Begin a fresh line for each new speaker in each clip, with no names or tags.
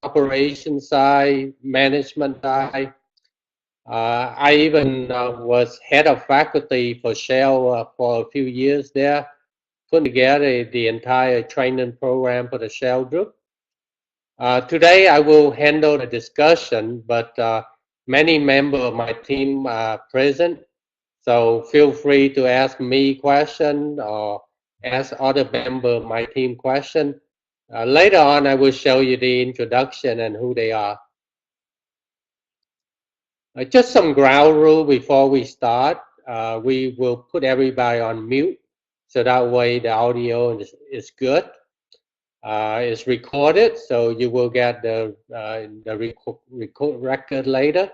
operation side, management side. I even was head of faculty for Shell for a few years there, putting together the entire training program for the Shell group. Today I will handle the discussion, but many members of my team are present, so feel free to ask me questions or ask other members of my team questions. Later on, I will show you the introduction and who they are. Just some ground rule before we start. We will put everybody on mute, so that way the audio is good. It's recorded, so you will get the record later.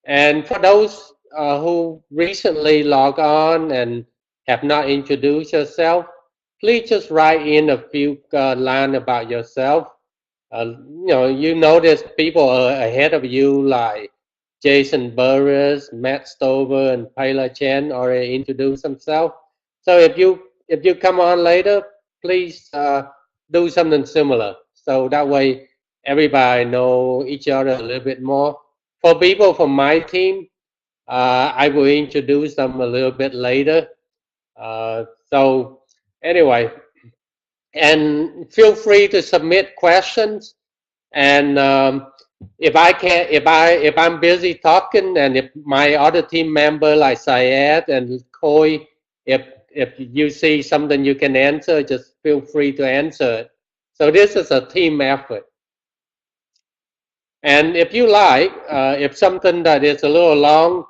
And for those who recently log on and have not introduced yourself, please just write in a few lines about yourself. You notice people are ahead of you, like Jason Burris, Matt Stover, and Paula Chen already introduced themselves. So if you come on later, please do something similar. So that way everybody know each other a little bit more. For people from my team, I will introduce them a little bit later. So anyway, and feel free to submit questions. And if I'm busy talking, and if my other team member like Syed and Khoi, if you see something you can answer, just feel free to answer it. So this is a team effort. And if you like, if something that is a little long,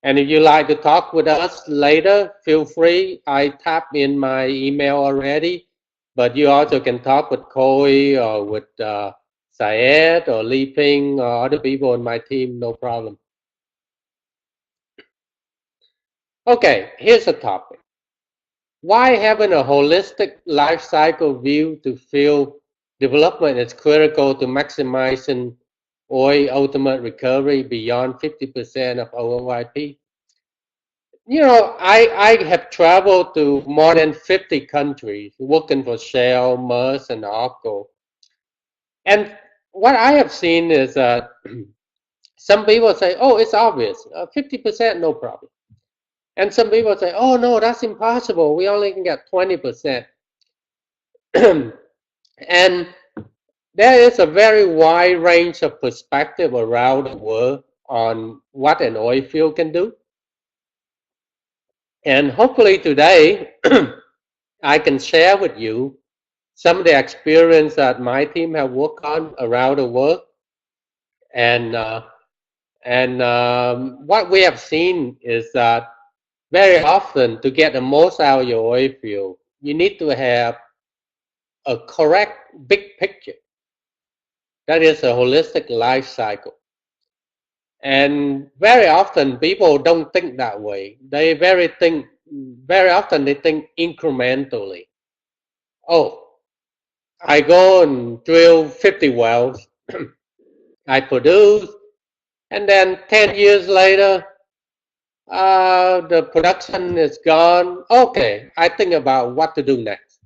and if you like to talk with us later, feel free. I tapped in my email already, but you also can talk with Khoi or with Syed or Li Ping or other people on my team, no problem. Okay, here's a topic. Why having a holistic life cycle view to field development is critical to maximizing oil ultimate recovery beyond 50% of OOIP? I have traveled to more than 50 countries working for Shell, Maersk, and Arco. And what I have seen is that some people say, oh, it's obvious, 50%, no problem. And some people say, oh, no, that's impossible. We only can get 20%. And there is a very wide range of perspective around the world on what an oil field can do. And hopefully today, I can share with you some of the experience that my team have worked on around the world. And what we have seen is that very often, to get the most out of your oil field, you need to have a correct big picture. That is a holistic life cycle. And very often people don't think that way. Very often they think incrementally. Oh, I go and drill 50 wells, I produce, and then 10 years later, the production is gone. Okay, I think about what to do next.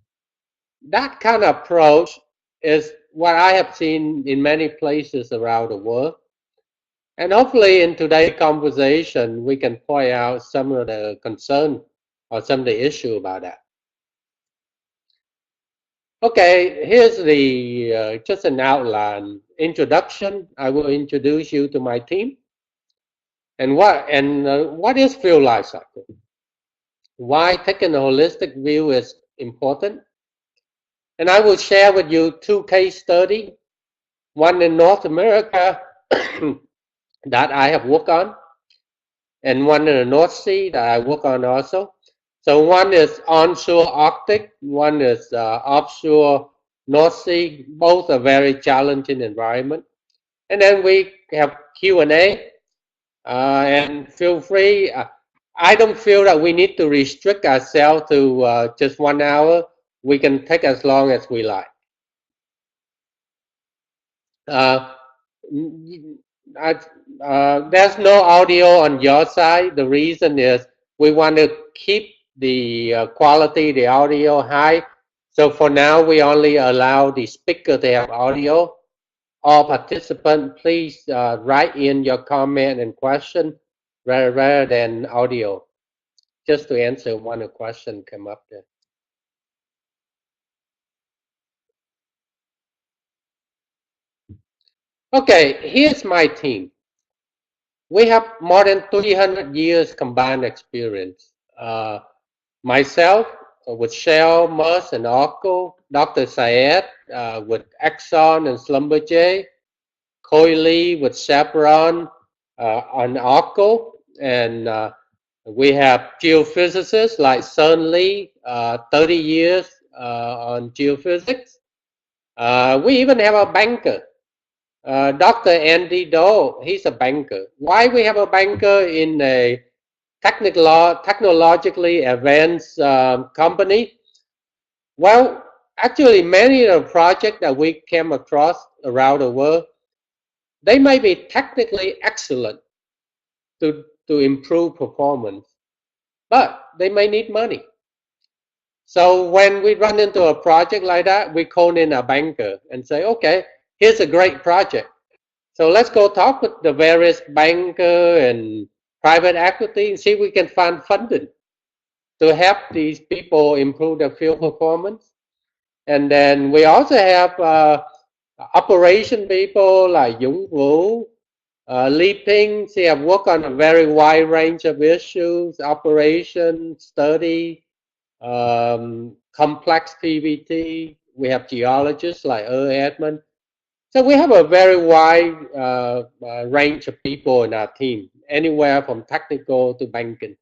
That kind of approach is what I have seen in many places around the world. And hopefully in today's conversation, we can point out some of the concern or some of the issue about that. Okay, here's the just an outline introduction. I will introduce you to my team. And what is field life cycle? Why taking a holistic view is important? And I will share with you two case studies, one in North America that I have worked on, and one in the North Sea that I work on also. So one is onshore Arctic, one is offshore North Sea. Both are very challenging environment. And then we have Q&A, and feel free. I don't feel that we need to restrict ourselves to just 1 hour. We can take as long as we like. There's no audio on your side. The reason is we want to keep the quality, the audio high. So for now, we only allow the speaker to have audio. all participants, please write in your comment and question rather than audio, just to answer one question come up there. Okay, here's my team. We have more than 300 years combined experience. Myself with Shell, Maersk, and Orco, Dr. Syed with Exxon and Schlumberger, Khoi Lee with Chevron on Orco, and we have geophysicists like Son Lee, 30 years on geophysics. We even have a banker, Dr. Andy Do. He's a banker. Why we have a banker in a technologically advanced company? Well, actually, many of the projects that we came across around the world, they may be technically excellent to improve performance, but they may need money. So when we run into a project like that, we call in a banker and say, okay, here's a great project. So let's go talk with the various banker and private equity and see if we can find funding to help these people improve their field performance. And then we also have operation people like Dũng Vũ, Li Ping. She have worked on a very wide range of issues, operation, study, complex PVT. We have geologists like Edmund. So we have a very wide range of people in our team, anywhere from technical to banking.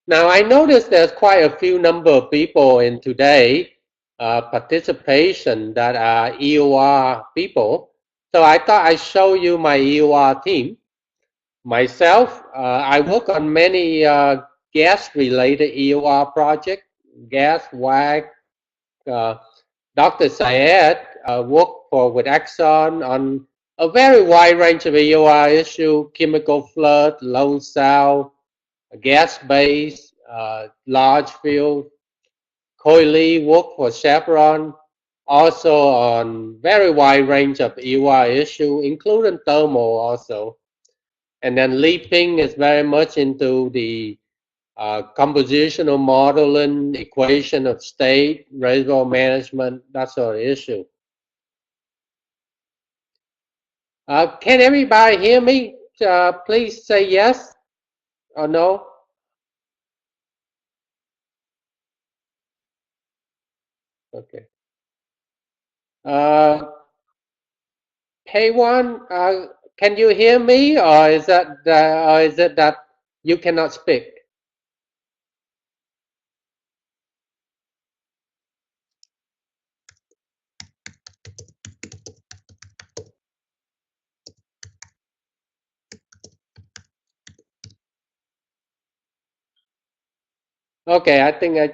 Now I noticed there's quite a few number of people in today participation that are EOR people. So I thought I'd show you my EOR team. Myself, I work on many gas-related EOR projects, gas, WAG. Dr. Syed worked with Exxon on a very wide range of EOR issues, chemical flood, low sound, gas base, large field. Khoi Lee worked for Chevron, also on very wide range of EOR issues, including thermal also. And then Li Ping is very much into the compositional modeling, equation of state, reservoir management, that sort of issue. Can everybody hear me? Please say yes or no. Okay. Hey one, can you hear me, or is it that you cannot speak? Okay, I think I.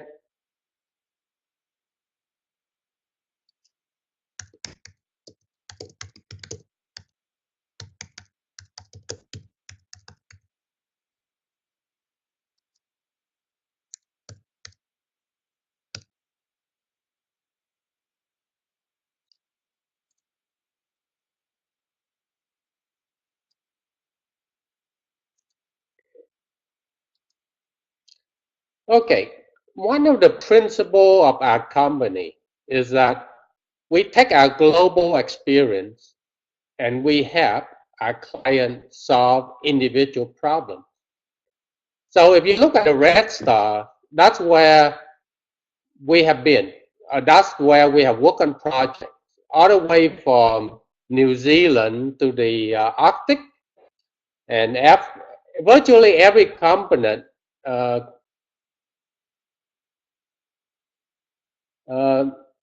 Okay, one of the principles of our company is that we take our global experience and we help our client solve individual problems. So if you look at the red star, that's where we have been. That's where we have worked on projects all the way from New Zealand to the Arctic, and virtually every component. Uh,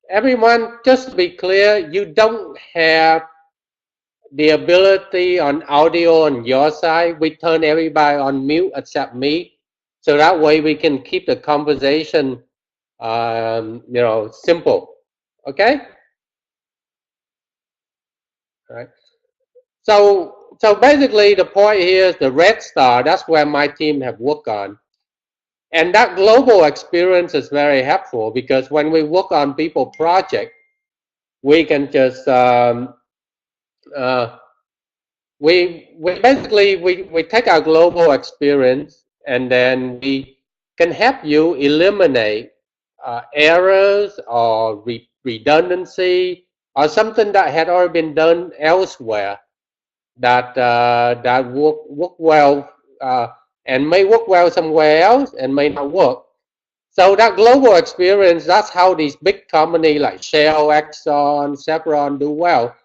Everyone, just to be clear, you don't have the ability on audio on your side. We turn everybody on mute except me, so that way we can keep the conversation, simple. Okay. All right. So basically, the point here is the red star. That's where my team have worked on, and that global experience is very helpful because when we work on people project, we can just uh, we basically we take our global experience and then we can help you eliminate errors or redundancy or something that had already been done elsewhere that work well and may work well somewhere else and may not work. So that global experience, that's how these big companies like Shell, Exxon, Chevron do well,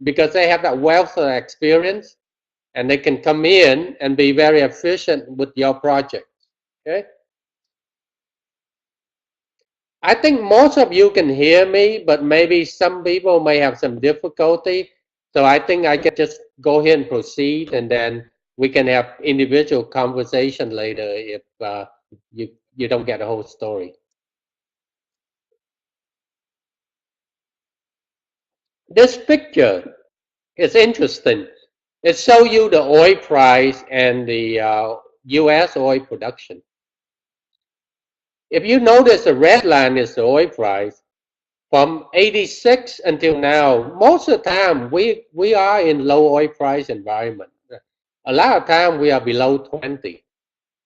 because they have that wealth of experience and they can come in and be very efficient with your project. Okay. I think most of you can hear me, but maybe some people may have some difficulty. So I think I can just go ahead and proceed, and then we can have individual conversation later if you don't get the whole story. This picture is interesting. It shows you the oil price and the U.S. oil production. If you notice, the red line is the oil price. From 86 until now, most of the time we are in low oil price environment. A lot of time we are below 20.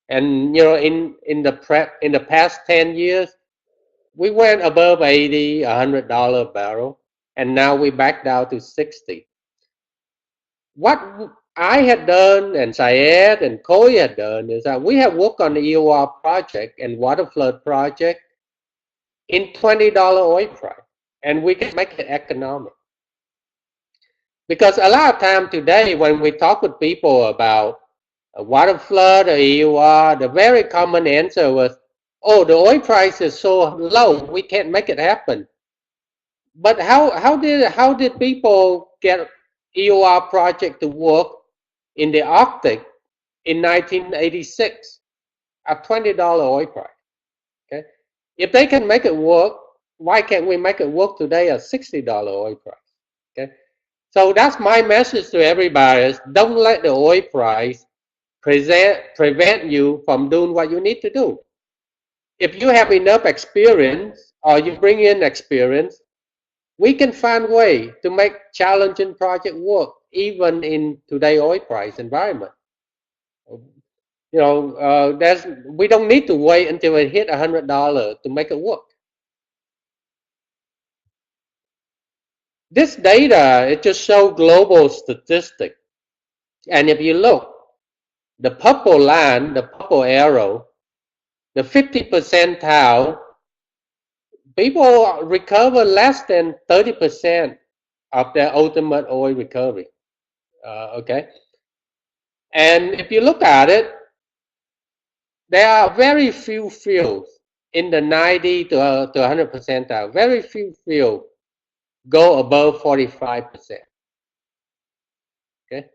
And you know, in the past 10 years, we went above 80, $100 a barrel, and now we back down to 60. What I had done and Syed and Koi had done is that we have worked on the EOR project and water flood project in $20 oil price, and we can make it economic. Because a lot of time today, when we talk with people about a water flood or EOR, the very common answer was, "Oh, the oil price is so low, we can't make it happen." But how did people get EOR project to work in the Arctic in 1986 at $20 oil price? Okay, if they can make it work, why can't we make it work today at $60 oil price? Okay. So that's my message to everybody is don't let the oil price prevent you from doing what you need to do. If you have enough experience or you bring in experience, we can find way to make challenging project work even in today's oil price environment. You know, we don't need to wait until it hit $100 to make it work. This data, it just shows global statistics. And if you look, the purple line, the purple arrow, the 50 percentile, people recover less than 30% of their ultimate oil recovery. Okay. And if you look at it, there are very few fields in the 90 to 100 percentile. Very few fields go above 45%. Okay.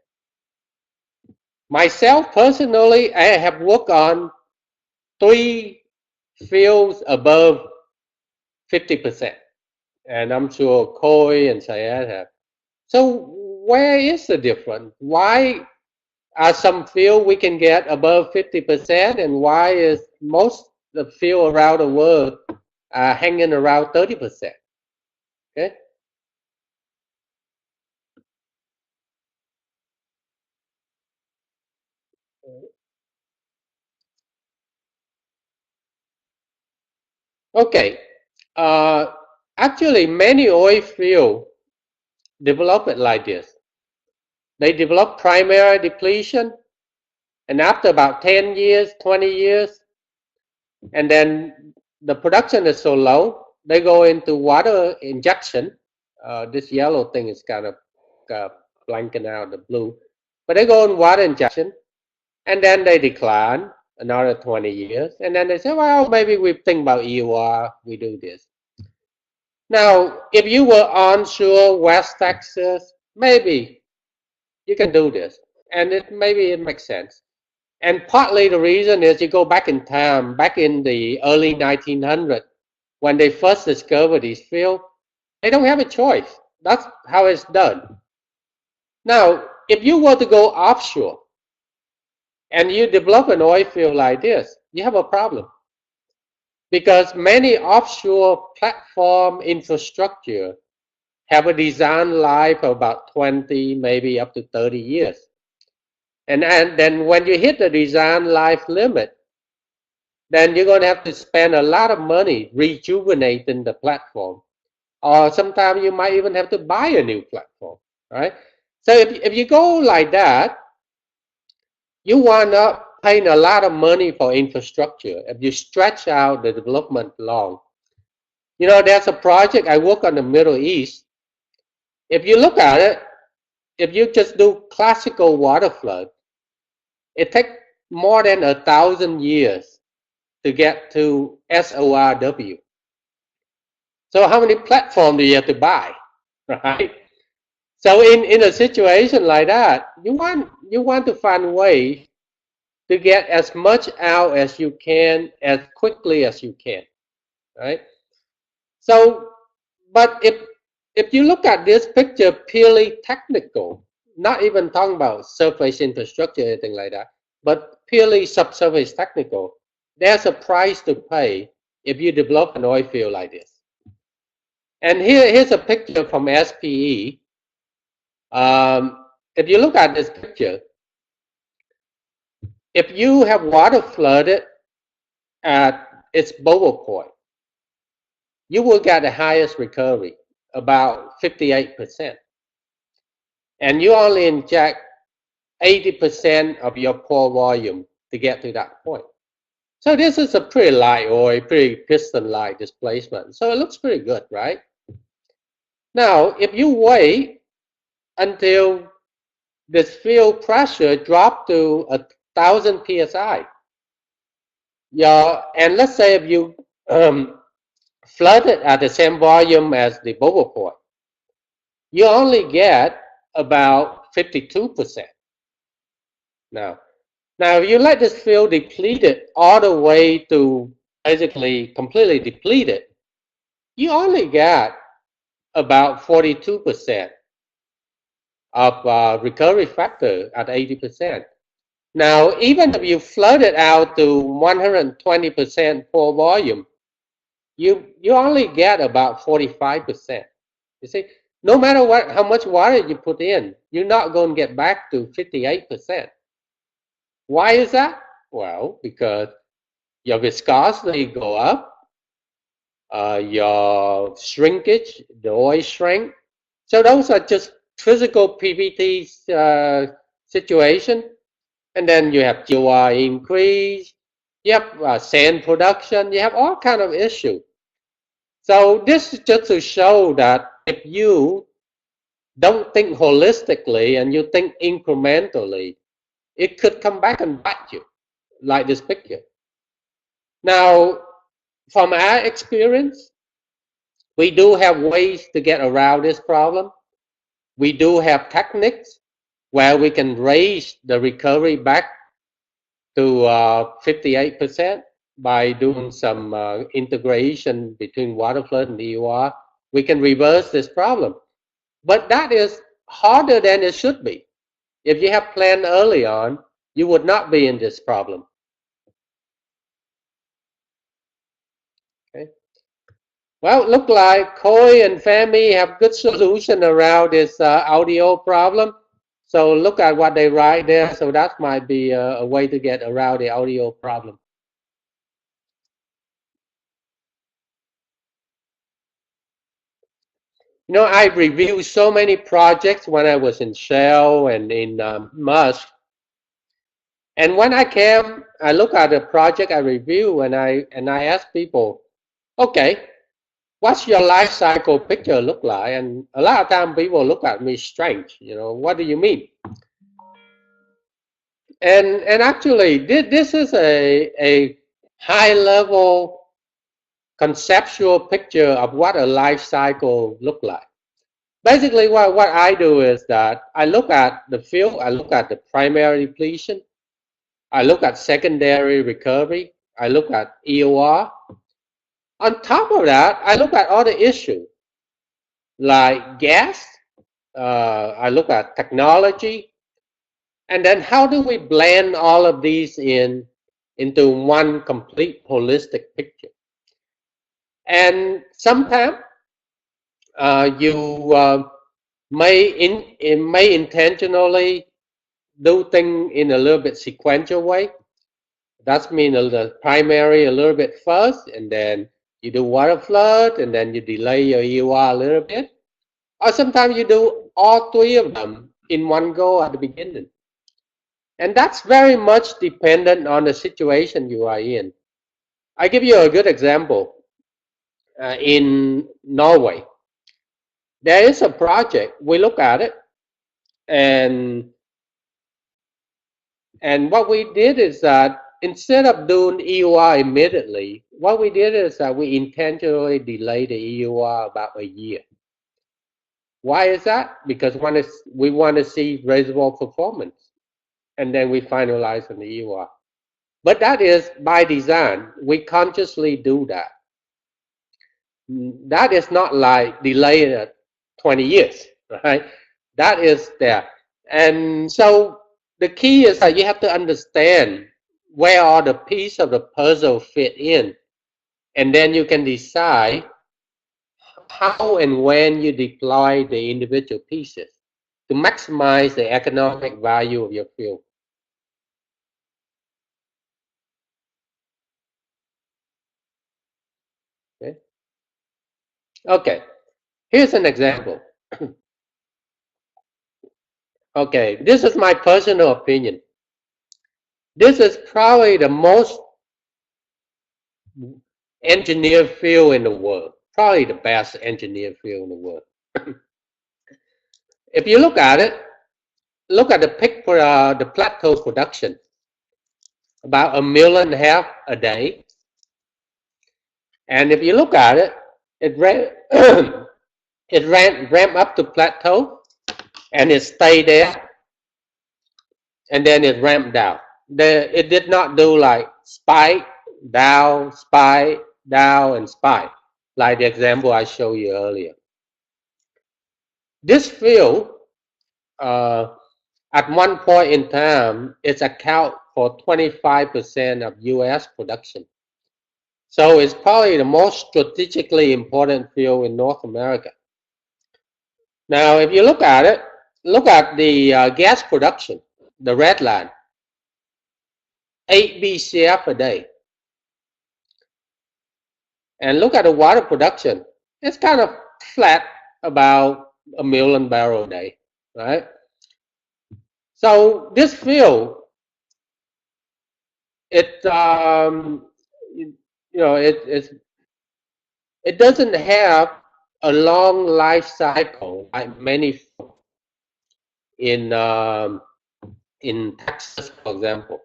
Myself personally, I have worked on 3 fields above 50%. And I'm sure Koi and Syed have. So where is the difference? Why are some field we can get above 50%, and why is most the field around the world hanging around 30%? Okay. Okay. Uh, Actually, many oil fields develop it like this. They develop primary depletion, and after about 10 years, 20 years, and then the production is so low, they go into water injection. This yellow thing is kind of blanking out the blue, but they go in water injection, and then they decline another 20 years, and then they say, well, maybe we think about EOR, we do this. Now, if you were onshore West Texas, maybe you can do this, and maybe it makes sense. And partly the reason is you go back in time, back in the early 1900s, when they first discovered these fields, they don't have a choice. That's how it's done. Now, if you were to go offshore and you develop an oil field like this, you have a problem. Because many offshore platform infrastructure have a design life of about 20, maybe up to 30 years. And then when you hit the design life limit, then you're going to have to spend a lot of money rejuvenating the platform. Or sometimes you might even have to buy a new platform, right? So if you go like that, you wind up paying a lot of money for infrastructure if you stretch out the development long. You know, there's a project I work on the Middle East. If you look at it, if you just do classical water flood, it takes more than 1,000 years to get to SORW. So how many platforms do you have to buy, right? So in a situation like that, you want to find ways to get as much out as you can as quickly as you can, right? So, but if you look at this picture purely technical, not even talking about surface infrastructure or anything like that, but purely subsurface technical, there's a price to pay if you develop an oil field like this. And here's a picture from SPE. If you look at this picture, if you have water flooded at its bubble point, you will get the highest recovery, about 58%. And you only inject 80% of your pore volume to get to that point. So this is a pretty light oil, pretty piston-like displacement. So it looks pretty good, right? Now, if you wait until this field pressure drop to 1,000 psi, and let's say if you flood it at the same volume as the bubble point, you only get about 52%. Now if you let this field depleted all the way to basically completely depleted, you only get about 42% of recovery factor at 80%. Now, even if you flood it out to 120% pore volume, you only get about 45%. You see, no matter how much water you put in, you're not going to get back to 58%. Why is that? Well, because your viscosity go up, your shrinkage, the oil shrink. So those are just physical PVT situation. And then you have GOR increase, you have sand production, you have all kind of issues. So this is just to show that if you don't think holistically and you think incrementally, it could come back and bite you, like this picture. Now, from our experience, we do have ways to get around this problem. We do have techniques where we can raise the recovery back to 58% by doing some integration between water flood and EUR. We can reverse this problem. But that is harder than it should be. If you have planned early on, you would not be in this problem. Okay. Well, it looks like Khoi and Femi have good solution around this audio problem. So look at what they write there. So that might be a way to get around the audio problem. You know, I reviewed so many projects when I was in Shell and in Musk. And when I came, I look at the project I review and I ask people, okay, what's your life cycle picture look like? And a lot of times people look at me strange, you know, what do you mean? And actually, this is a high level conceptual picture of what a life cycle look like. Basically, what I do is that I look at the field, I look at the primary depletion, I look at secondary recovery, I look at EOR. On top of that, I look at other issues like gas, I look at technology, and then how do we blend all of these into one complete holistic picture. And sometimes You may intentionally do things in a little bit sequential way. That's mean the primary a little bit first, and then you do water flood, and then you delay your EUR a little bit. Or sometimes you do all three of them in one go at the beginning. And that's very much dependent on the situation you are in. I give you a good example. In Norway, there is a project. We look at it, and what we did is that instead of doing EUR immediately, what we did is that we intentionally delayed the EUR about a year. Why is that? Because we want to see reservoir performance, and then we finalize on the EUR. But that is by design. We consciously do that. That is not like delayed 20 years, right? That is there. And so the key is that you have to understand where all the pieces of the puzzle fit in. And then you can decide how and when you deploy the individual pieces to maximize the economic value of your field. Okay, okay. Here's an example. Okay, this is my personal opinion. This is probably the most engineered field in the world. Probably the best engineered field in the world. If you look at it, look at the plateau production, about 1.5 million a day. And if you look at it, it ramp up to plateau, and it stayed there, and then it ramped down. It did not do like spike, down, and spike, like the example I showed you earlier. This field, at one point in time, it account for 25% of U.S. production. So it's probably the most strategically important field in North America. Now, if you look at it, look at the gas production, the red line, 8 BCF a day. And look at the water production. It's kind of flat, about 1 million barrels a day, right? So this field, it it doesn't have a long life cycle like many in Texas, for example.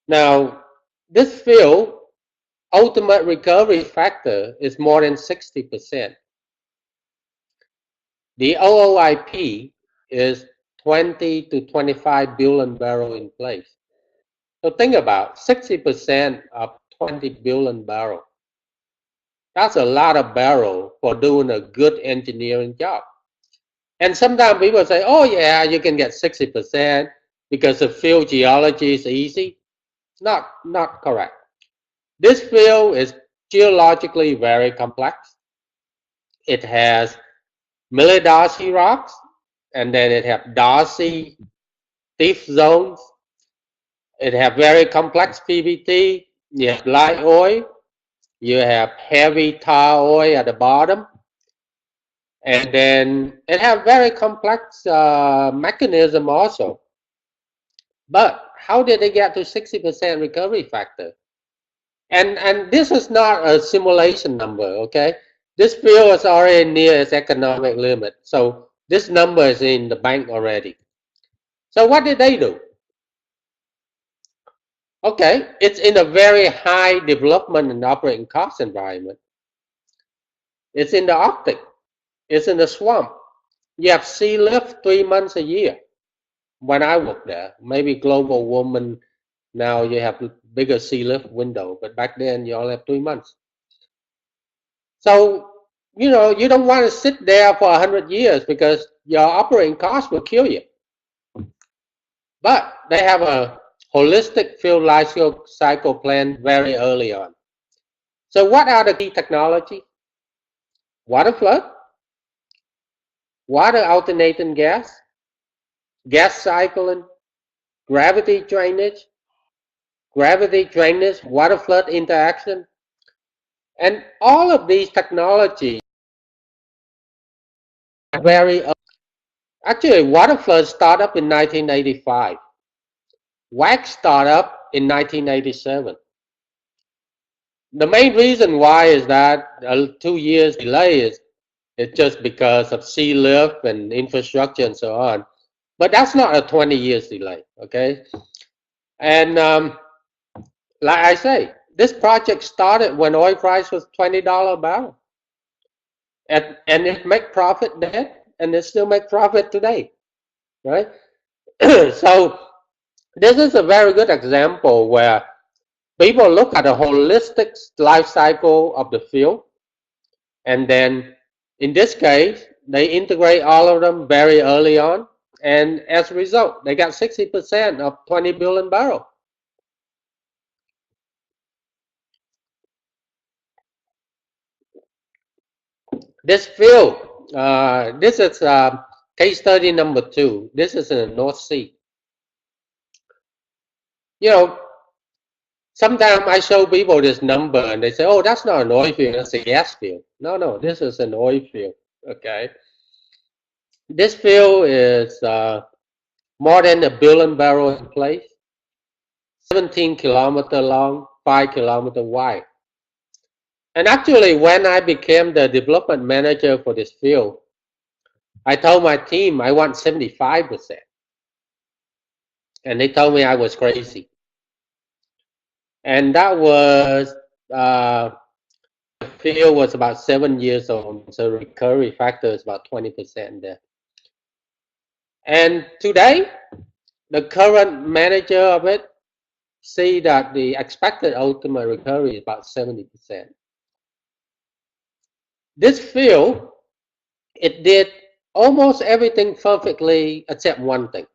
Now, this field ultimate recovery factor is more than 60%. The OOIP is 20 to 25 billion barrel in place. So think about 60% of 20 billion barrel. That's a lot of barrel for doing a good engineering job. And sometimes people say, oh yeah, you can get 60% because the field geology is easy. Not correct. This field is geologically very complex. It has Miller-Darcy rocks, and then it has Darcy thief zones. It has very complex PVT. You have light oil. You have heavy tar oil at the bottom. And then it has very complex mechanism also. But how did they get to 60% recovery factor? And this is not a simulation number, okay? This field is already near its economic limit. So this number is in the bank already. So what did they do? Okay, it's in a very high development and operating cost environment. It's in the Arctic. It's in the swamp. You have sea lift 3 months a year. When I worked there, maybe global warming, now you have bigger sea lift window, but back then you only have 3 months. So, you don't want to sit there for 100 years because your operating costs will kill you. But they have a holistic field life cycle plan very early on. So what are the key technology? Water flood, water alternating gas, gas cycling, gravity drainage, water flood interaction, and all of these technologies are very actually water flood started up in 1985. Wax started up in 1987. The main reason why is that a 2 years delay is it's just because of sea lift and infrastructure and so on. But that's not a 20 years delay, okay? And like I say, this project started when oil price was $20 a barrel. And it make profit then, and it still make profit today, right? So this is a very good example where people look at the holistic life cycle of the field, and then in this case, they integrate all of them very early on, and as a result, they got 60% of 20 billion barrels. This field, this is case study number 2. This is in the North Sea. You know, sometimes I show people this number and they say, oh, that's not an oil field, that's a gas field. No, this is an oil field, okay? This field is more than 1 billion barrels in place, 17 kilometers long, 5 kilometers wide. And actually, when I became the development manager for this field, I told my team I want 75%. And they told me I was crazy. And that was, the field was about 7 years old, so recovery factor is about 20% there. And today, the current manager of it see that the expected ultimate recovery is about 70%. This field, it did almost everything perfectly except one thing.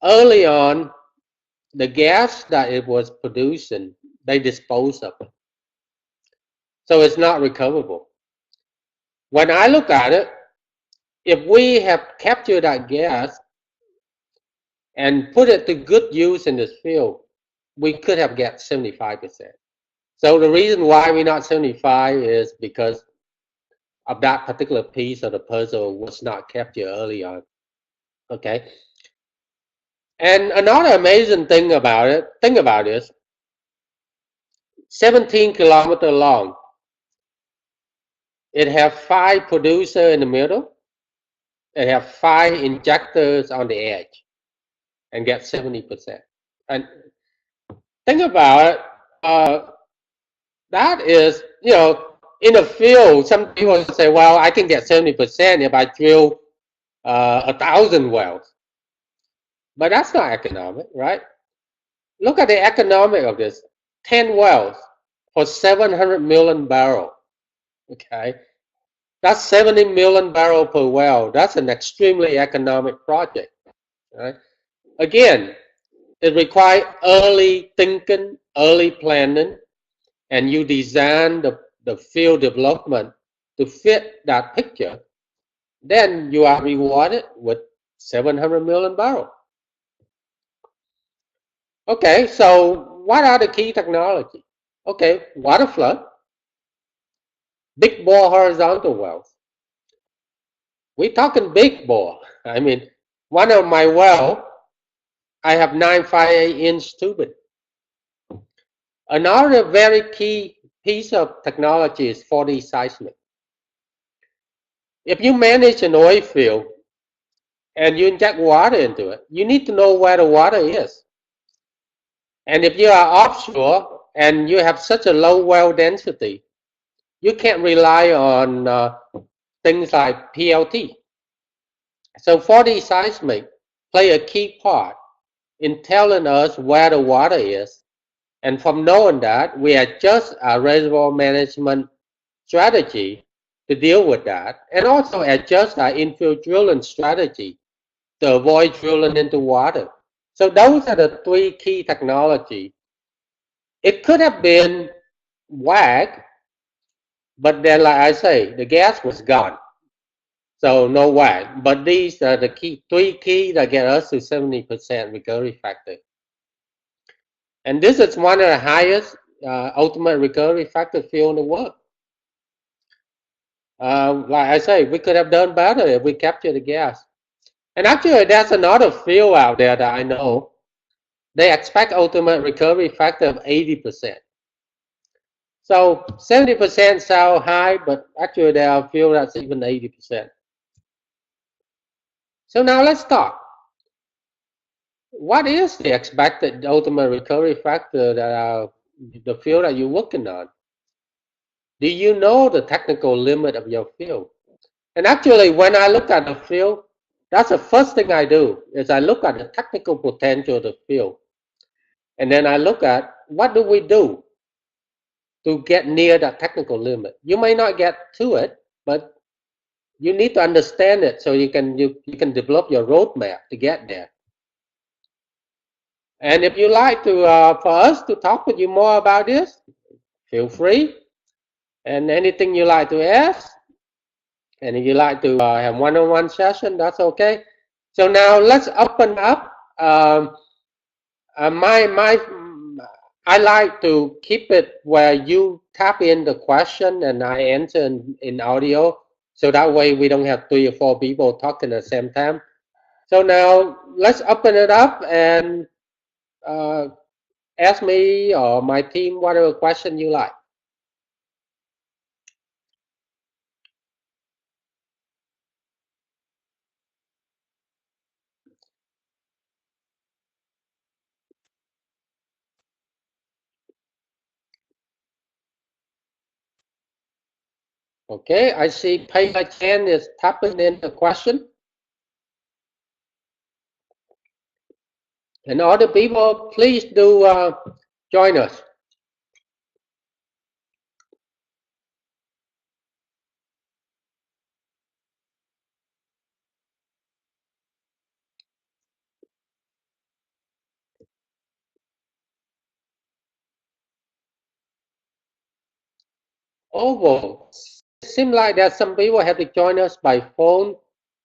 Early on, the gas that it was producing, they disposed of it. So it's not recoverable. When I look at it, if we have captured that gas and put it to good use in this field, we could have got 75%. So the reason why we're not 75 is because of that particular piece of the puzzle was not captured early on. Okay. And another amazing thing about it, think about this, 17 kilometers long. It have 5 producers in the middle. It have 5 injectors on the edge and get 70%. And think about it, that is, you know, in a field, some people say, well, I can get 70% if I drill 1,000 wells. But that's not economic, right? Look at the economic of this. 10 wells for 700 million barrels. Okay. That's 70 million barrels per well. That's an extremely economic project. Right? Again, it requires early thinking, early planning, and you design the field development to fit that picture. Then you are rewarded with 700 million barrels. Okay, so what are the key technology? Okay, water flood, big bore horizontal wells. We're talking big bore. I mean, one of my well, I have 958-inch tubing. Another very key piece of technology is 4D seismic. If you manage an oil field and you inject water into it, you need to know where the water is. And if you are offshore and you have such a low well density, you can't rely on things like PLT. So 4D seismic play a key part in telling us where the water is. And from knowing that, we adjust our reservoir management strategy to deal with that, and also adjust our infill drilling strategy to avoid drilling into water. So those are the 3 key technologies. It could have been WAG, but then, like I say, the gas was gone. So no way. But these are the three key that get us to 70% recovery factor. And this is one of the highest ultimate recovery factor field in the world. Like I say, we could have done better if we captured the gas. And actually, there's another field out there that I know. They expect ultimate recovery factor of 80%. So 70% sound high, but actually there are fields that's even 80%. So now let's talk. What is the expected ultimate recovery factor that the field that you're working on? Do you know the technical limit of your field? And actually, when I look at the field, that's the first thing I do is I look at the technical potential of the field. And then I look at what do we do to get near that technical limit. You may not get to it, but you need to understand it so you can develop your roadmap to get there. And if you like to for us to talk with you more about this, feel free. And anything you like to ask, and if you like to have one-on-one session, that's okay. So now let's open up. I like to keep it where you tap in the question and I answer in audio, so that way we don't have 3 or 4 people talking at the same time. So now let's open it up and ask me or my team whatever question you like. Okay, I see Paula Chan is tapping in the question. And other people, please do join us. Oh, well, it seems like that some people have to join us by phone.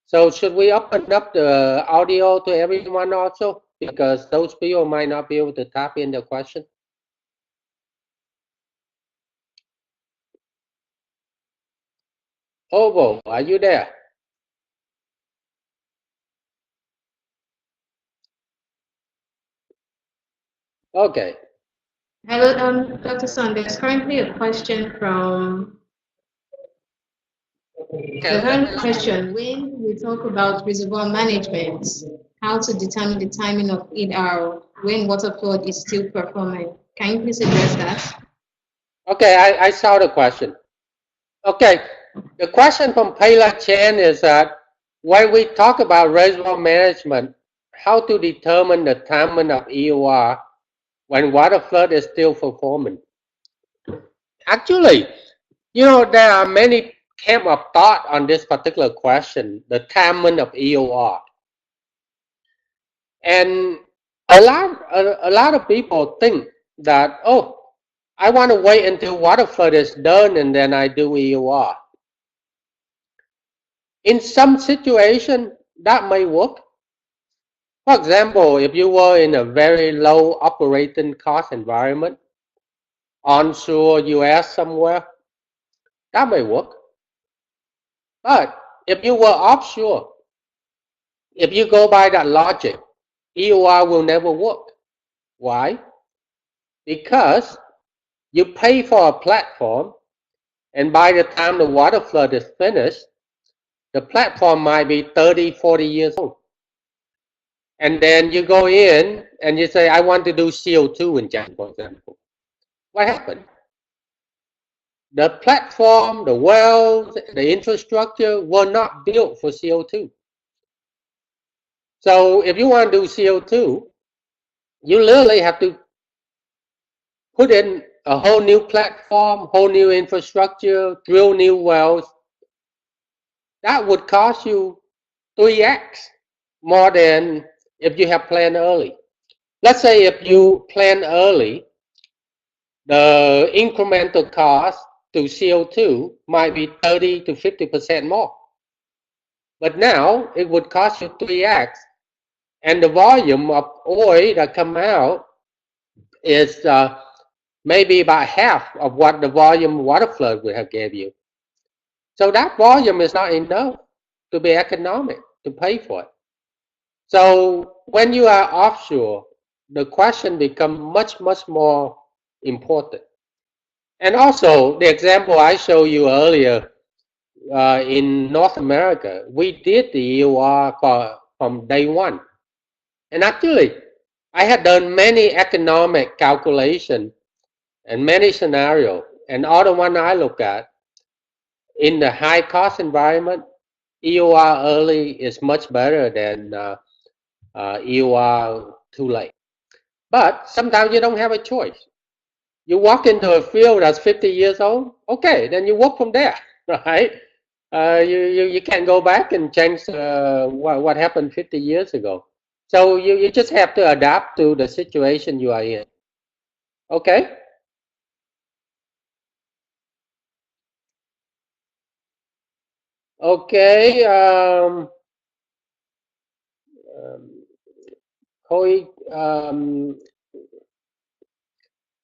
So should we open up the audio to everyone also? Because those people might not be able to tap in the question. Oh, well, are you there? Okay.
Hello, Dr. Son. There's currently a question from the current question. When we talk about reservoir management, how to determine the timing of EIR when water flood is still performing? Can you please address that?
Okay, I saw the question. Okay, the question from Paula Chan is that when we talk about reservoir management, how to determine the timing of EOR when water flood is still performing? Actually, you know, there are many camp of thought on this particular question, the timing of EOR. And a lot of people think that, oh, I want to wait until water flood is done and then I do EOR. In some situation, that may work. For example, if you were in a very low operating cost environment, onshore US somewhere, that may work. But if you were offshore, if you go by that logic, EOR will never work. Why? Because you pay for a platform, and by the time the water flood is finished, the platform might be 30, 40 years old. And then you go in and you say, I want to do CO2 injection, for example. What happened? The platform, the wells, the infrastructure were not built for CO2. So if you want to do CO2, you literally have to put in a whole new platform, whole new infrastructure, drill new wells. That would cost you 3x more than if you have planned early. Let's say if you plan early, the incremental cost to CO2 might be 30 to 50% more. But now it would cost you 3x, and the volume of oil that come out is maybe about half of what the volume water flood would have gave you. So that volume is not enough to be economic to pay for it. So when you are offshore, the question becomes much more important. And also the example I showed you earlier, in North America, we did the EUR from day one. And actually, I had done many economic calculations and many scenarios. And all the one I look at, in the high cost environment, EUR early is much better than EUR too late. But sometimes you don't have a choice. You walk into a field that's 50 years old, okay, then you work from there, right? You can't go back and change what happened 50 years ago. So you just have to adapt to the situation you are in. Okay? Okay. Khôi,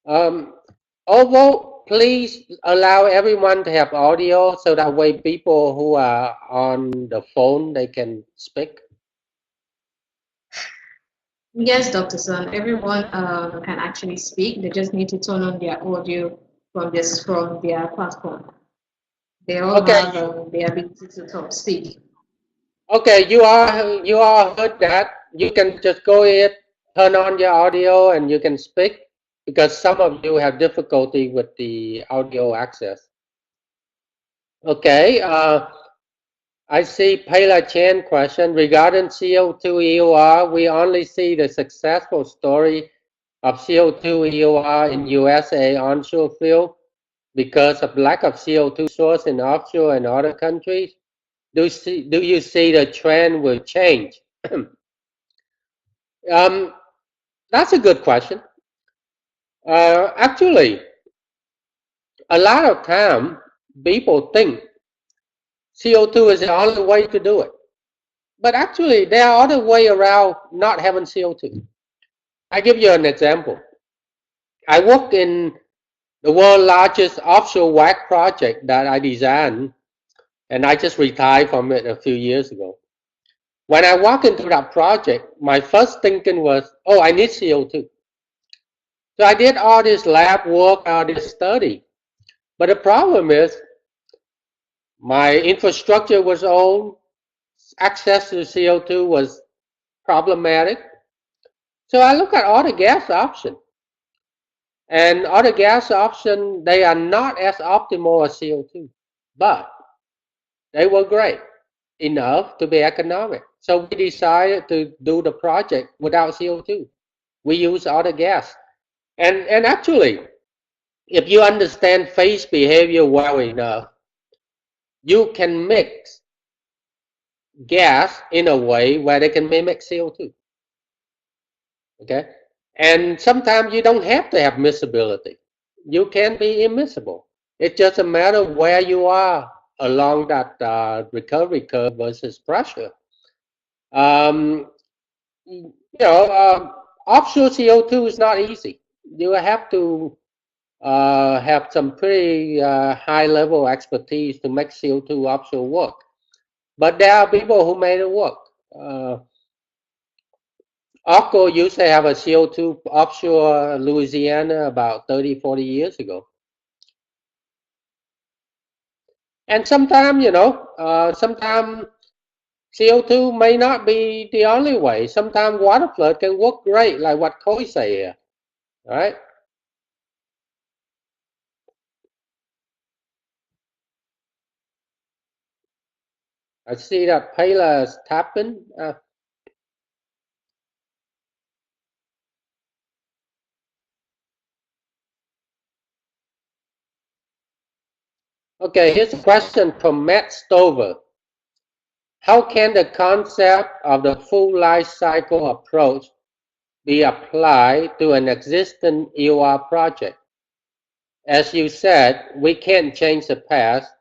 um, although please allow everyone to have audio so that way people who are on the phone, they can speak.
Yes, Dr. Son, everyone can actually speak. They just need to turn on their audio from their platform. They all
Okay.
have the ability to talk, speak.
Okay, you are heard that. You can just go ahead, turn on your audio, and you can speak because some of you have difficulty with the audio access. Okay, I see Payla Chen question regarding CO2 EOR. We only see the successful story of CO2 EOR in USA onshore field because of lack of CO2 source in offshore and other countries. Do you see the trend will change? um, that's a good question. Actually, a lot of time people think CO2 is the only way to do it. But actually, there are other way around not having CO2. I give you an example. I work in the world's largest offshore WAC project that I designed, and I just retired from it a few years ago. When I walk into that project, my first thinking was, oh, I need CO2. So I did all this lab work, all this study. But the problem is my infrastructure was old, access to CO2 was problematic. So I look at all the gas options. And other gas options, they are not as optimal as CO2, but they were great enough to be economic. So we decided to do the project without CO2. We use other gas. And actually, if you understand phase behavior well enough, you can mix gas in a way where they can mimic CO2. Okay? And sometimes you don't have to have miscibility. You can be immiscible. It's just a matter of where you are along that recovery curve versus pressure. Um, offshore CO2 is not easy. You have to have some pretty high level expertise to make CO2 offshore work. But there are people who made it work. Orco used to have a CO2 offshore Louisiana about 30, 40 years ago. And sometimes, sometimes CO2 may not be the only way. Sometimes water flood can work great, like what Khôi say here, right? I see that Payla is tapping. Okay, here's a question from Matt Stover. How can the concept of the full life cycle approach be applied to an existing EOR project? As you said, we can't change the past.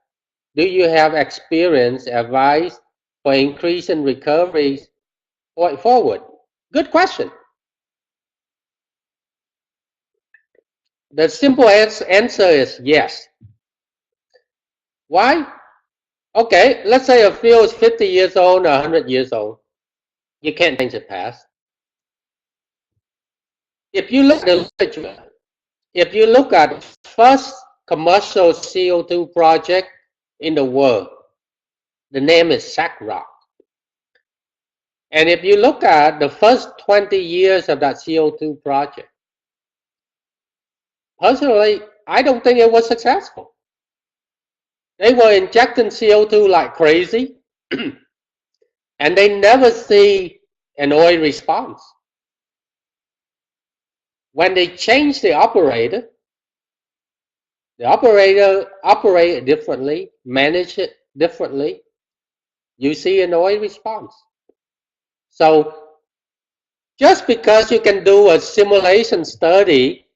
Do you have experience, advice for increase in recoveries going forward? Good question. The simple answer is yes. Why? Okay, let's say a field is 50 years old or 100 years old. You can't change the past. If you look at the literature, if you look at the first commercial CO2 project in the world, the name is SACROC. And if you look at the first 20 years of that CO2 project, personally, I don't think it was successful. They were injecting CO2 like crazy, and they never see an oil response. When they change the operator operates differently, manage it differently, you see an oil response. So just because you can do a simulation study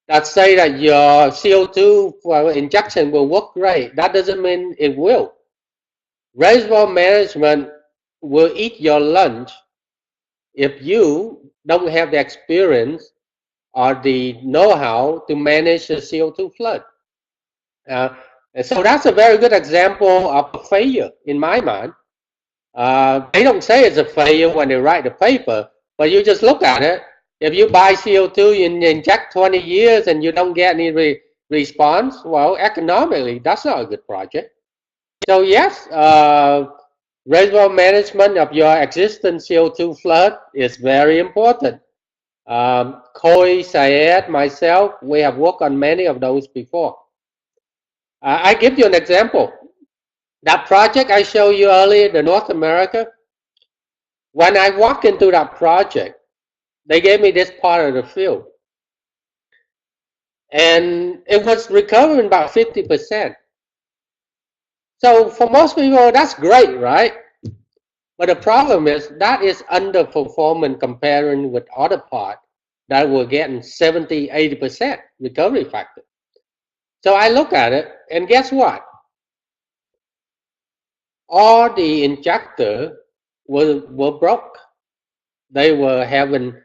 that say that your CO2 for injection will work great, that doesn't mean it will. Reservoir management will eat your lunch if you don't have the experience or the know-how to manage the CO2 flood. So that's a very good example of a failure in my mind. They don't say it's a failure when they write the paper, but you just look at it. If you buy CO2 and inject 20 years and you don't get any response, well, economically, that's not a good project. So yes, reservoir management of your existing CO2 flood is very important. Khoi, Syed, myself, we have worked on many of those before. I give you an example. That project I showed you earlier, the North America, when I walked into that project, they gave me this part of the field. And it was recovering about 50%. So for most people, that's great, right? But the problem is that is underperforming comparing with other parts that were getting 70, 80% recovery factor. So I look at it, and guess what? All the injectors were broke. They were having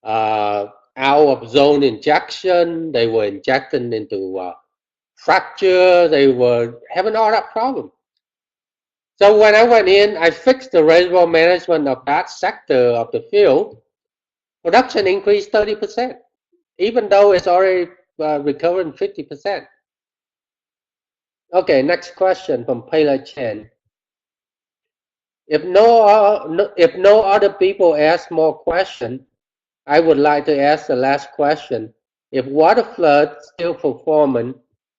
out of zone injection. They were injecting into fracture. They were having all that problem. So when I went in, I fixed the reservoir management of that sector of the field. Production increased 30%, even though it's already recovering 50%. Okay, next question from Payla Chen. If no other people ask more questions, I would like to ask the last question. If water flood still performing,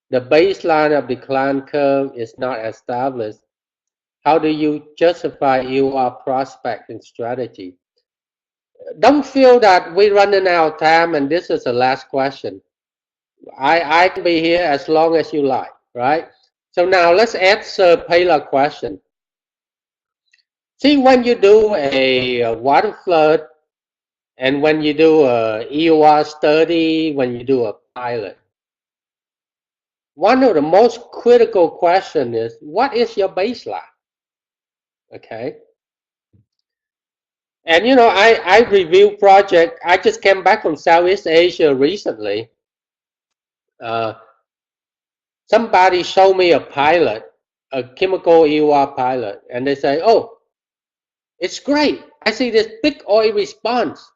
the baseline of decline curve is not established, how do you justify your prospecting strategy? Don't feel that we're running out of time and this is the last question. I can be here as long as you like, right? So now let's answer Payla's question. See, when you do a water flood and when you do a EOR study, when you do a pilot, one of the most critical questions is, what is your baseline? Okay. And you know, I review project. I just came back from Southeast Asia recently. Somebody showed me a pilot, a chemical EOR pilot, and they say, oh, it's great. I see this big oil response.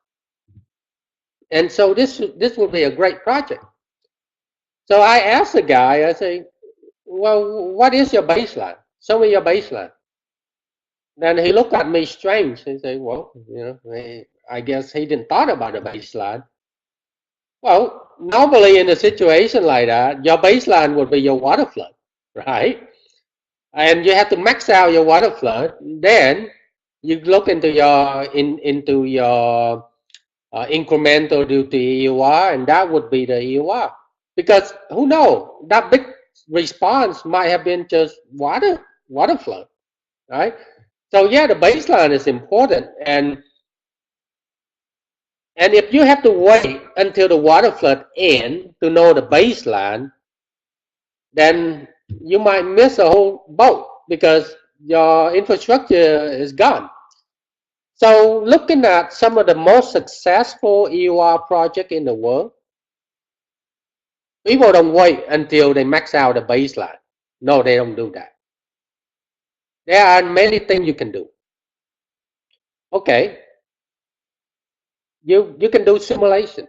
And so this would be a great project. So I asked the guy, I say, well, what is your baseline? Show me your baseline. Then he looked at me strange. He said, well, you know, I guess he didn't thought about the baseline. Well, normally in a situation like that, your baseline would be your water flood, right? And you have to max out your water flood. Then you look into your incremental due to EOR, and that would be the EOR. Because who knows, that big response might have been just water flood, right? So yeah, the baseline is important, and if you have to wait until the water flood ends to know the baseline, then you might miss a whole boat, because your infrastructure is gone. So looking at some of the most successful EOR projects in the world, people don't wait until they max out the baseline. No, they don't do that. There are many things you can do. Okay, you can do simulation.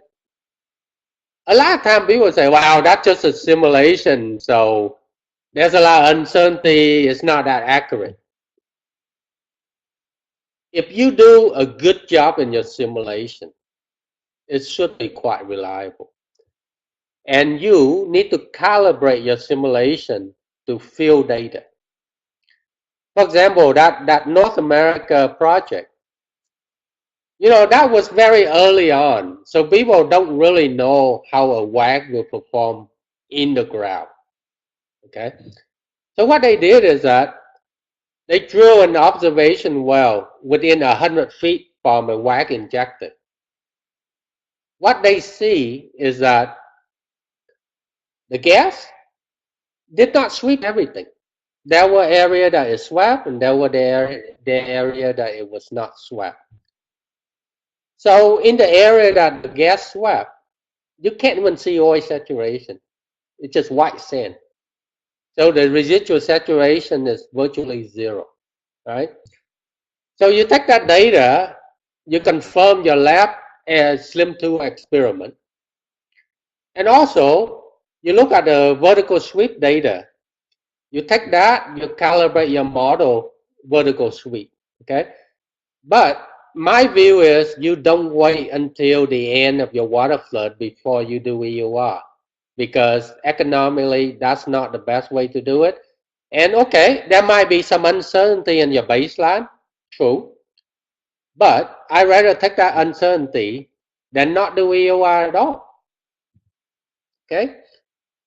A lot of times people say, wow, that's just a simulation, so there's a lot of uncertainty, it's not that accurate. If you do a good job in your simulation, it should be quite reliable. And you need to calibrate your simulation to field data. For example, that North America project, that was very early on. So people don't really know how a WAG will perform in the ground. Okay. So what they did is that they drill an observation well within 100 feet from a WAG injector. What they see is that the gas did not sweep everything. There were areas that it swept, and there were the area that it was not swept. So in the area that the gas swept, you can't even see oil saturation. It's just white sand. So the residual saturation is virtually zero, right? So you take that data, you confirm your lab as SLIM2 experiment. And also, you look at the vertical sweep data. You take that, you calibrate your model vertical sweep, okay? But my view is you don't wait until the end of your water flood before you do EOR, because economically that's not the best way to do it. And okay, there might be some uncertainty in your baseline, true, but I'd rather take that uncertainty than not do EOR at all. Okay,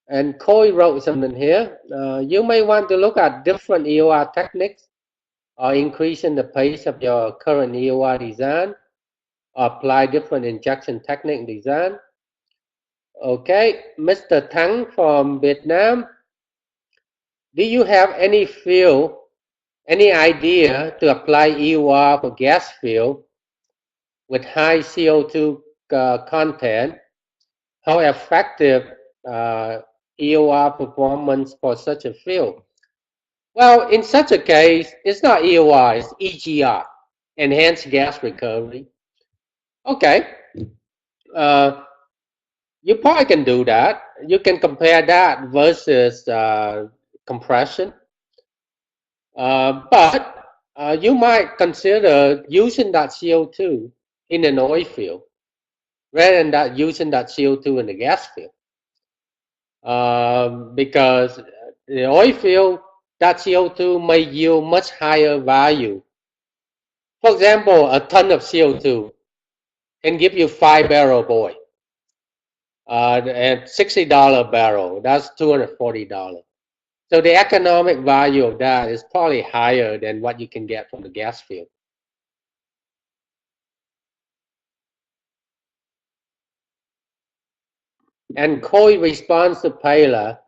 and Coy wrote something here. You may want to look at different EOR techniques or increasing the pace of your current EOR design, or apply different injection technique design. Okay, Mr. Tang from Vietnam, do you have any idea to apply EOR for gas field with high CO2 content? How effective EOR performance for such a field? Well, in such a case, it's not EOR, it's EGR, enhanced gas recovery. Okay, you probably can do that. You can compare that versus compression. But you might consider using that CO2 in an oil field rather than using that CO2 in the gas field. Because the oil field, that CO2 may yield much higher value. For example, a ton of CO2 can give you 5 barrels of oil. At $60 a barrel, that's $240. So the economic value of that is probably higher than what you can get from the gas field. And Coy responds to Paler,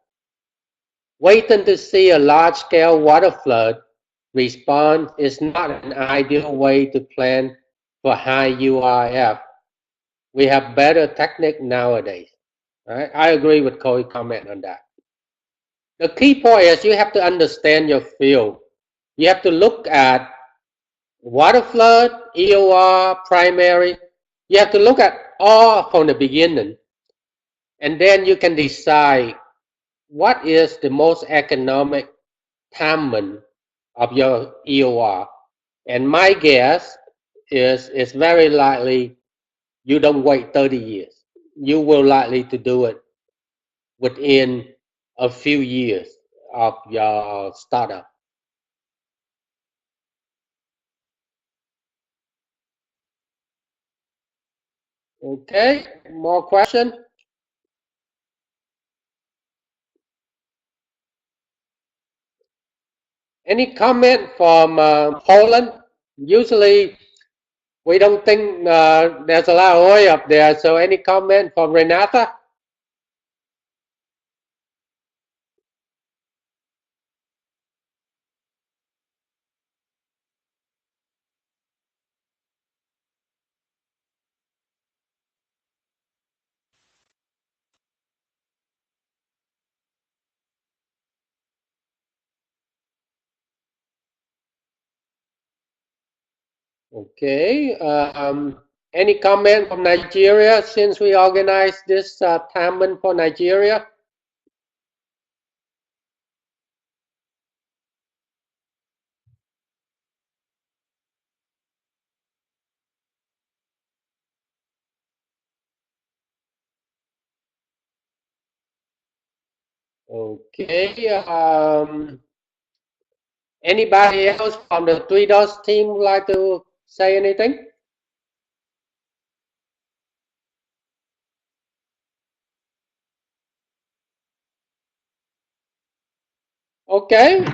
waiting to see a large-scale water flood response is not an ideal way to plan for high URF. We have better technique nowadays. Right? I agree with Coy's comment on that. The key point is you have to understand your field. You have to look at water flood, EOR, primary. You have to look at all from the beginning. And then you can decide what is the most economic timing of your EOR. And my guess is it's very likely you don't wait 30 years. You will likely to do it within a few years of your startup. Okay, more question? Any comment from Poland? Usually we don't think there's a lot of oil up there, so any comment from Renata? Okay. Any comment from Nigeria since we organized this Taman for Nigeria? Okay. Anybody else from the Three Dots team would like to say anything? Okay.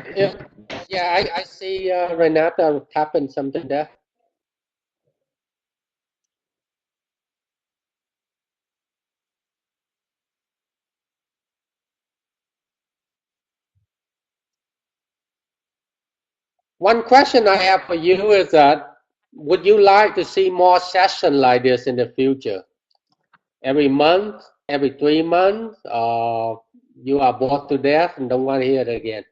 Yeah, I see Renata tapping something there. One question I have for you is that would you like to see more sessions like this in the future? Every month, every 3 months, or you are bored to death and don't want to hear it again?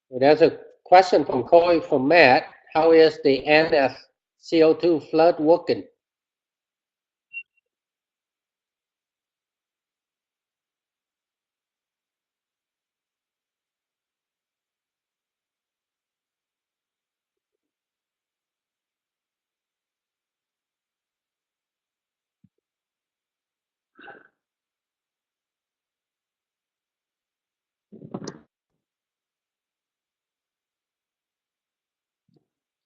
There's a question from Corey from Matt. How is the NFCO2 flood working?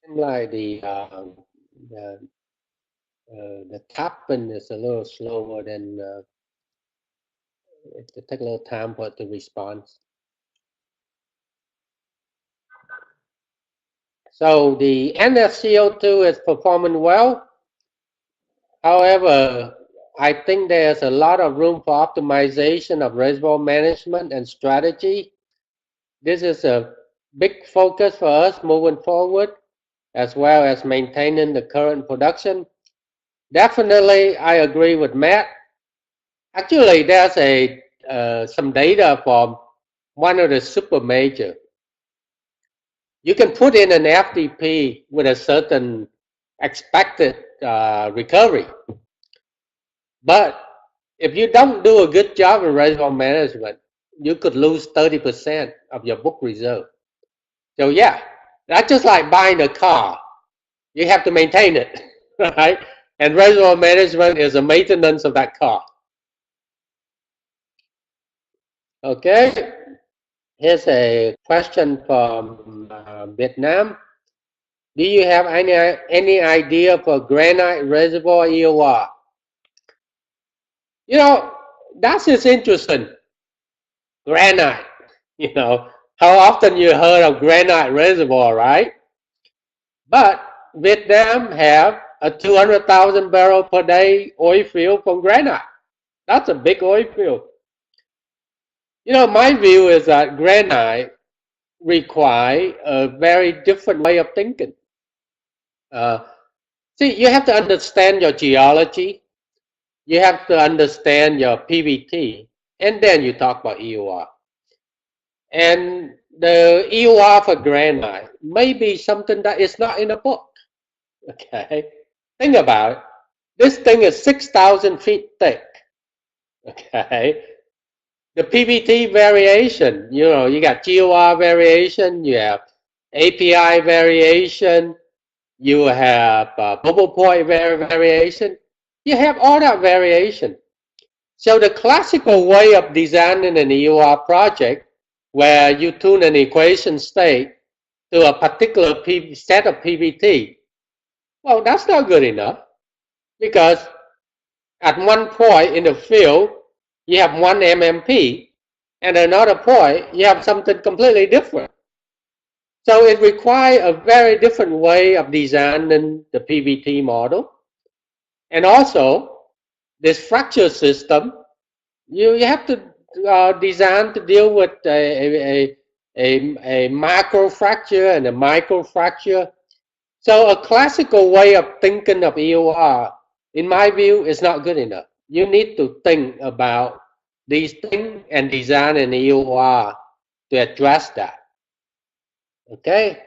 Seems like the, the tapping is a little slower than it takes a little time for it to respond. So the NFCO2 is performing well. However, I think there's a lot of room for optimization of reservoir management and strategy. This is a big focus for us moving forward, as well as maintaining the current production. Definitely, I agree with Matt. Actually, there's some data from one of the super major. You can put in an FDP with a certain expected recovery, but if you don't do a good job in reservoir management, you could lose 30% of your book reserve. So yeah, that's just like buying a car. You have to maintain it, right? And reservoir management is a maintenance of that car. Okay, here's a question from Vietnam. Do you have any idea for granite reservoir EOR? You know, that's just interesting. Granite. You know, how often you heard of granite reservoir, right? But Vietnam have a 200,000 barrel per day oil field from granite. That's a big oil field. You know, my view is that granite require a very different way of thinking. Uh, See, you have to understand your geology, you have to understand your PVT, and then you talk about EOR. And the EOR for granite may be something that is not in a book. Okay, think about it. This thing is 6,000 feet thick. Okay, the PVT variation, you know, you got GOR variation, you have API variation, you have bubble point variation, you have all that variation. So the classical way of designing an EOR project, where you tune an equation state to a particular set of PVT, well, that's not good enough, because at one point in the field, you have one MMP, and another point, you have something completely different. So it requires a very different way of designing the PVT model. And also, this fracture system, you have to design to deal with a macro fracture and a micro fracture. So a classical way of thinking of EOR, in my view, is not good enough. You need to think about these things and design an EOR to address that. Okay.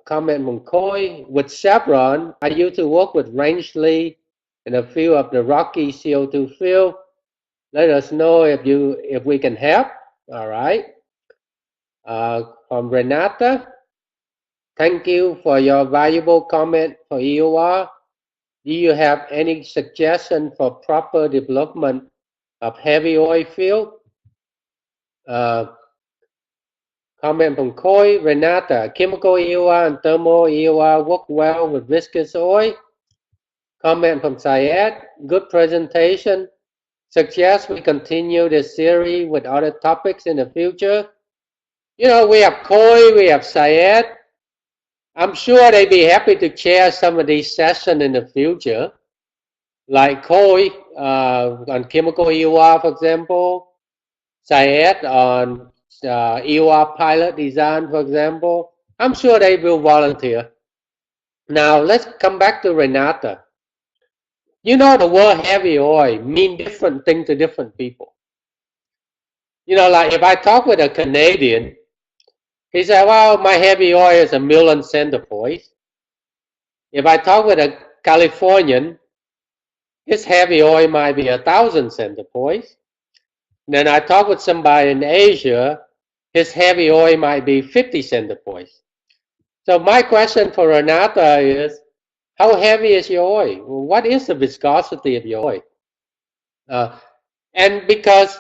Comment from Coy. With Chevron, I used to work with Rangeley in a few of the rocky CO2 field. Let us know if we can help. All right. From Renata, thank you for your valuable comment for EOR. Do you have any suggestion for proper development of heavy oil field? Uh, Comment from Coy, Renata, chemical EOR and thermal EOR work well with viscous oil. Comment from Syed, good presentation. Suggest we continue this series with other topics in the future. You know, we have Coy, we have Syed. I'm sure they'd be happy to share some of these sessions in the future. Like Coy on chemical EOR, for example. Syed on EOR pilot design, for example. I'm sure they will volunteer. Now, let's come back to Renata. You know, the word heavy oil mean different things to different people. You know, like if I talk with a Canadian, he said, well, my heavy oil is 1,000,000 centipoise. If I talk with a Californian, his heavy oil might be 1,000 centipoise. Then I talk with somebody in Asia, his heavy oil might be 50 centipoise. So my question for Renata is, how heavy is your oil? What is the viscosity of your oil? And because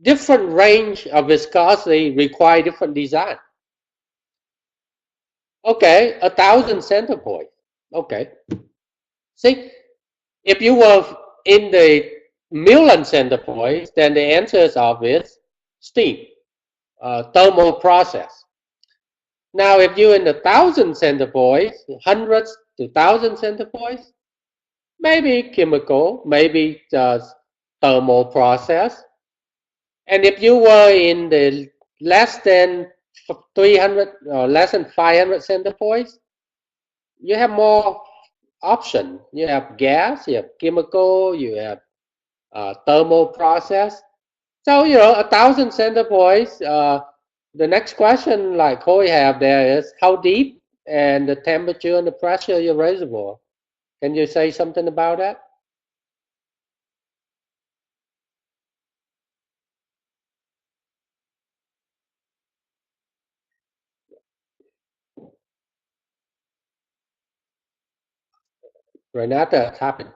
different range of viscosity require different design. Okay, 1,000 centipoise. Okay. See, if you were in the 1,000,000 centipoise, then the answer is obvious: steam, thermal process. Now, if you're in the 1,000 centipoise, hundreds to 1,000 centipoise, maybe chemical, maybe thermal process. And if you were in the less than 300 or less than 500 centipoise, you have more option. You have gas, you have chemical, you have thermal process. So, you know, 1,000 centipoise, the next question like Hoy have there is how deep and the temperature and the pressure of your reservoir. Can you say something about that? Renata tapping.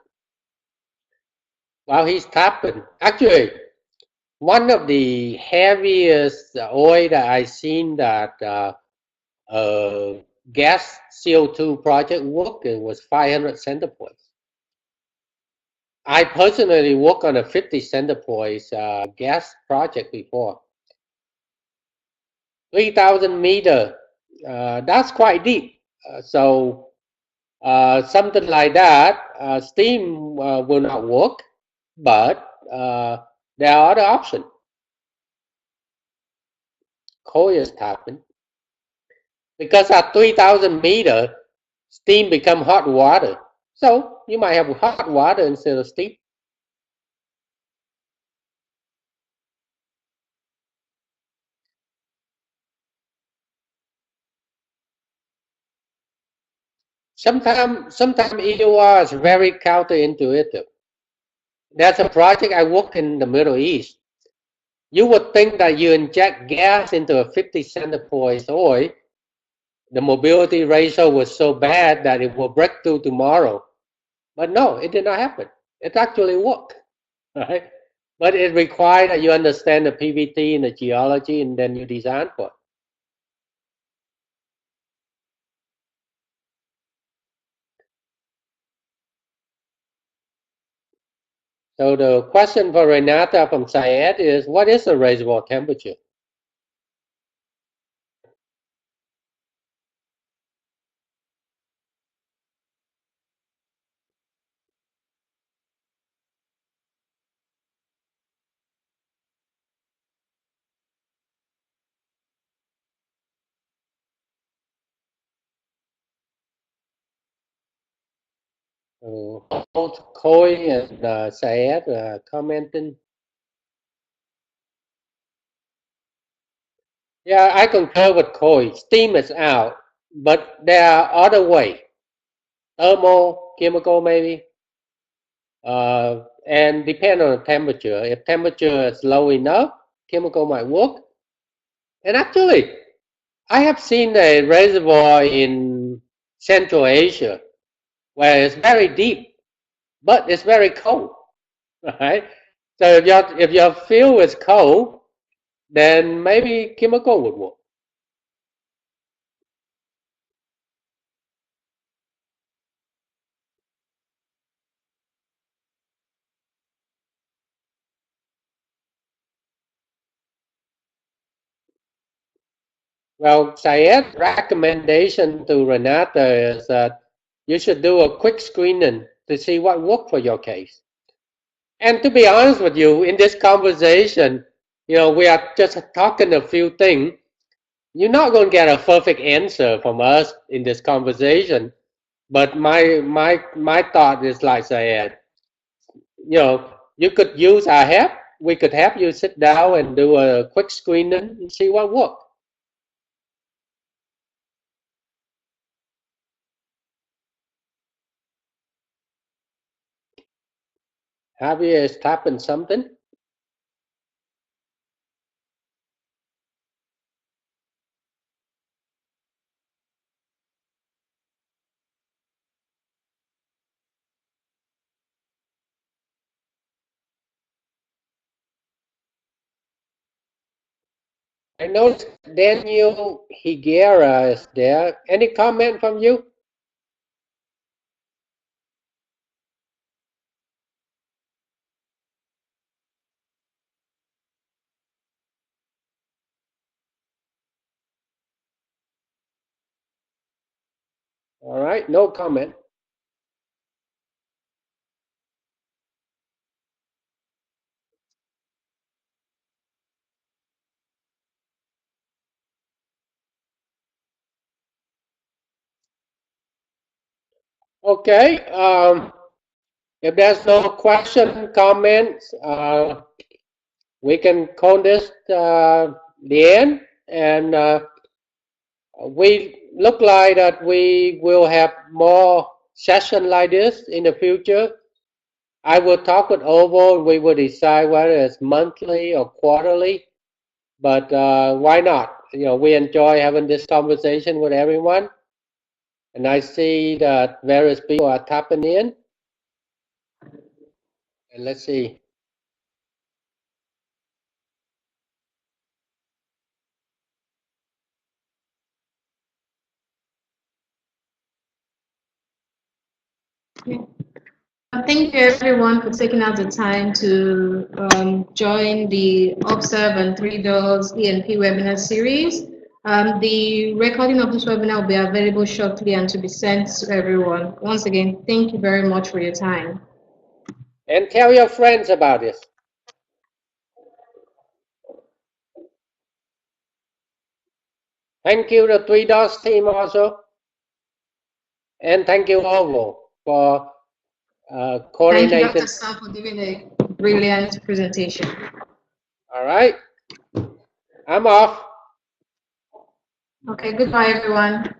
While he's tapping, actually, one of the heaviest oil that I seen that gas CO2 project working was 500 centipoise. I personally worked on a 50 centipoise gas project before. 3,000 meter, that's quite deep. So something like that, steam will not work, but there are other options. Coal is tapping. Because at 3,000 meter, steam become hot water. So you might have hot water instead of steam. Sometimes EOR is very counterintuitive. There's a project I work in the Middle East. You would think that you inject gas into a 50 centipoise oil, the mobility ratio was so bad that it will break through tomorrow. But no, it did not happen. It actually worked, right? But it required that you understand the PVT and the geology, and then you design for it. So the question for Renata from Syed is, what is the reservoir temperature? Both Khôi and Syed commenting. Yeah, I concur with Khôi. Steam is out, but there are other way. Thermal, chemical maybe, and depend on the temperature. If temperature is low enough, chemical might work. And actually, I have seen a reservoir in Central Asia where it's very deep, but it's very cold, right? So if your field is cold, then maybe chemical would work. Well, Syed's recommendation to Renata is that you should do a quick screening to see what worked for your case. And to be honest with you, in this conversation, we are just talking a few things. You're not going to get a perfect answer from us in this conversation. But my thought is like Syed, you could use our help. We could help you sit down and do a quick screening and see what works. Javier is tapping something. I noticed Daniel Higuera is there. Any comment from you? All right, no comment. Okay, if there's no question, comments, we can call this the end. And we look like that we will have more session like this in the future. I will talk with Ovo. We will decide whether it's monthly or quarterly. But why not? We enjoy having this conversation with everyone. And I see that various people are tapping in. And let's see.
Thank you everyone for taking out the time to join the Ofserv and Three Doors E&P webinar series. The recording of this webinar will be available shortly and to be sent to everyone. Once again, thank you very much for your time.
And tell your friends about this. Thank you, the Three Doors team also. And thank you, Ovo, for coordinating.
Thank you, Dr. Sam, for giving a brilliant presentation.
All right. I'm off.
Okay, goodbye, everyone.